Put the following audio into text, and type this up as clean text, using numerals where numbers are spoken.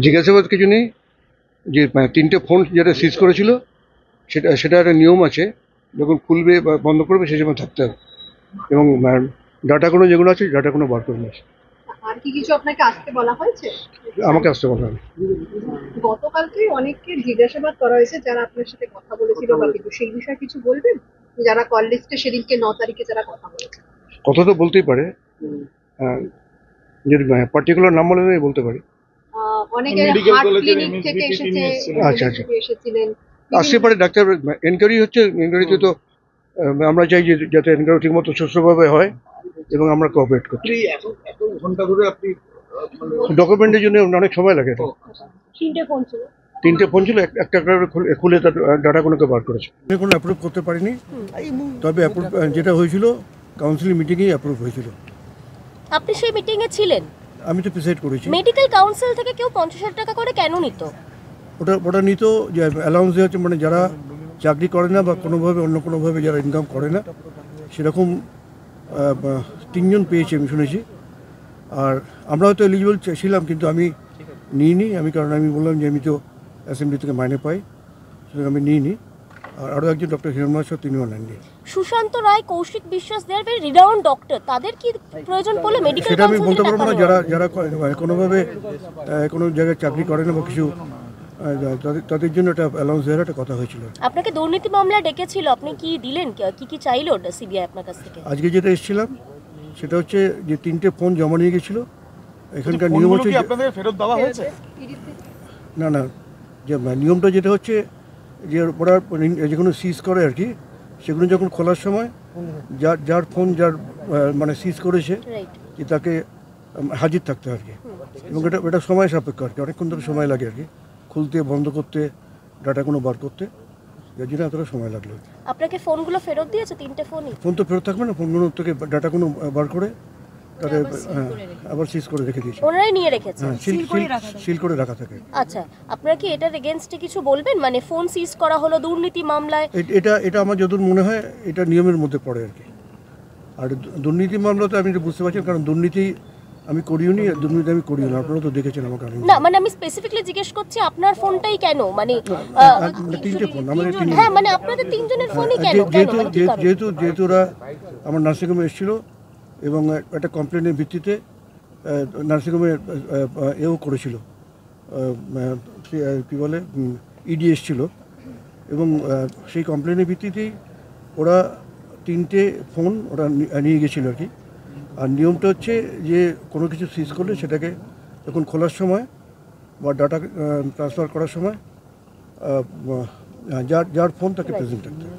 জিজ্ঞাসাবাদ কিছু নেই, যে 3টে ফোন যেটা সিজ করেছিল সেটা একটা নিয়ম আছে, যখন খুলবে বা বন্ধ করবে সেই সময় থাকতে হবে, এবং ডাটাগুলো যেগুলো আছে ডাটাগুলো বার করে নিয়েছে। আর কি কিছু আপনাকে আসতে বলা হয়েছে? আমাকে আসতে বলা হয়নি। গতকালকে অনেককে জিজ্ঞাসাবাদ করা হয়েছে যারা আপনার সাথে কথা বলেছিল বা কিছু, সেই বিষয়ে কিছু বলবেন? যারা কল লিস্টে সেদিনকে 9 তারিখে যারা কথা বলেছে। কথা তো বলতেই পারে, যদি পার্টিকুলার নাম বলে বলতে পারি। অনেকে হার্ট ক্লিনিক থেকে এসেছে, আচ্ছা আচ্ছা, এসেছিলেন। আসতে পারে। ডাক্তার এনকোয়ারি হচ্ছে, এনকোয়ারিতে তো আমরা চাই যে যাতে এনকোয়ারি ঠিক মতো সুষ্ঠুভাবে হয় এবং আমরা কোঅপারেট করছি। এত ঘন্টা ধরে আপনি ডকুমেন্টের জন্য অনেক সময় লাগে। 3টে ফোন ছিল, একটা খুলে তার ডাটাগুলোকে বার করেছে। আমি কোনো অ্যাপ্রুভ করতে পারিনি, তবে যেটা হয়েছিল কাউন্সিল মিটিংয়েই অ্যাপ্রুভ হয়েছিল। আপনি সেই মিটিংয়ে ছিলেন? আমি তো প্রিসাইড করেছি। মেডিকেল কাউন্সিল থেকে কেউ 50,000 টাকা করে কেন নিত? ওটা নিত যে অ্যালাউন্স দেওয়া হচ্ছে, মানে যারা চাকরি করে না বা কোনোভাবে অন্য কোনোভাবে যারা ইনকাম করে না, সেরকম 3জন পেয়েছে আমি শুনেছি। আর আমরা হয়তো এলিজিবল ছিলাম, কিন্তু আমি নিইনি। কারণ আমি বললাম যে আমি তো অ্যাসেম্বলি থেকে মাইনে পাই, সুতরাং আমি নিইনি। আর আরও একজন ডক্টর হিরণময় তিনিও নেননি। সুশান্ত রায়, কৌশিক বিশ্বাস, দে আর ভেরি রিনাউন্ড ডক্টর, তাদের কি প্রয়োজন পড়লে মেডিকেল সেটা আমি বলতে পারবো না। যারা কোনোভাবে কোনো জায়গায় চাকরি করে না বা কিছু, তাদের জন্য একটা অ্যালাউন্স দেওয়ার একটা কথা হয়েছিল। আপনাকে দুর্নীতি মামলা ডেকেছিল, আপনি কি দিলেন? কি চাইলো সিবিআই আপনার কাছ থেকে? আজকে যেটা এসেছিলাম সেটা হচ্ছে যে 3টে ফোন জমা নিয়ে গেছিল। এখানকার নিয়ম হচ্ছে ফেরত দেওয়া হয়েছে না, যে নিয়মটা যেটা হচ্ছে যে ওরা যে কোনো সিজ করে আর কি, সেগুলো যখন খোলার সময় যার ফোন মানে সিজ করেছে যে তাকে হাজির থাকতে হয় আর কি। এবং এটা সময় সাপেক্ষ আর কি, অনেকক্ষণ ধরে সময় লাগে আর কি, খুলতে বন্ধ করতে, ডাটাগুলো বার করতে, যার জন্য এতটা সময় লাগলো। আপনাকে ফোনগুলো ফেরত দিয়েছে? 3টে ফোনই? ফোন তো ফেরত থাকবে না, ফোনগুলো থেকে ডাটাগুলো বার করে তাকে আবার সিজ করে রেখে দিয়েছে। ওনারাই নিয়ে রেখেছে? সিল করে রাখা থাকে। আচ্ছা, আপনারা কি এটার এগেইনস্টে কিছু বলবেন? মানে ফোন সিজ করা হলো দুর্নীতি মামলায়। এটা আমার যতদূর মনে হয় এটা নিয়মের মধ্যে পড়ে আর কি। আর দুর্নীতি মামলাতে আমি বুঝতে পারছি, কারণ দুর্নীতি আমি করিও নি, দুর্নীতি আমি করিও না। আপনারা তো দেখেছেন আমাকে। না, মানে আমি স্পেসিফিকলি জিজ্ঞেস করছি আপনার ফোনটাই কেন, মানে 3টে ফোন আমাদের 3। হ্যাঁ, মানে আপনাদের 3জনের ফোনই কেন? যেহেতু ওরা আমার নার্সিংহোমে এসেছিল এবং একটা কমপ্লেনের ভিত্তিতে নার্সিংহোমে এও করেছিল, কী বলে, ইডি এসেছিল, এবং সেই কমপ্লেনের ভিত্তিতেই ওরা 3টে ফোন ওরা নিয়ে গেছিলো আর কি। আর নিয়মটা হচ্ছে যে কোনো কিছু সিজ করলে সেটাকে যখন খোলার সময় বা ডাটা ট্রান্সফার করার সময় যার ফোন তাকে প্রেজেন্ট থাকতে হবে।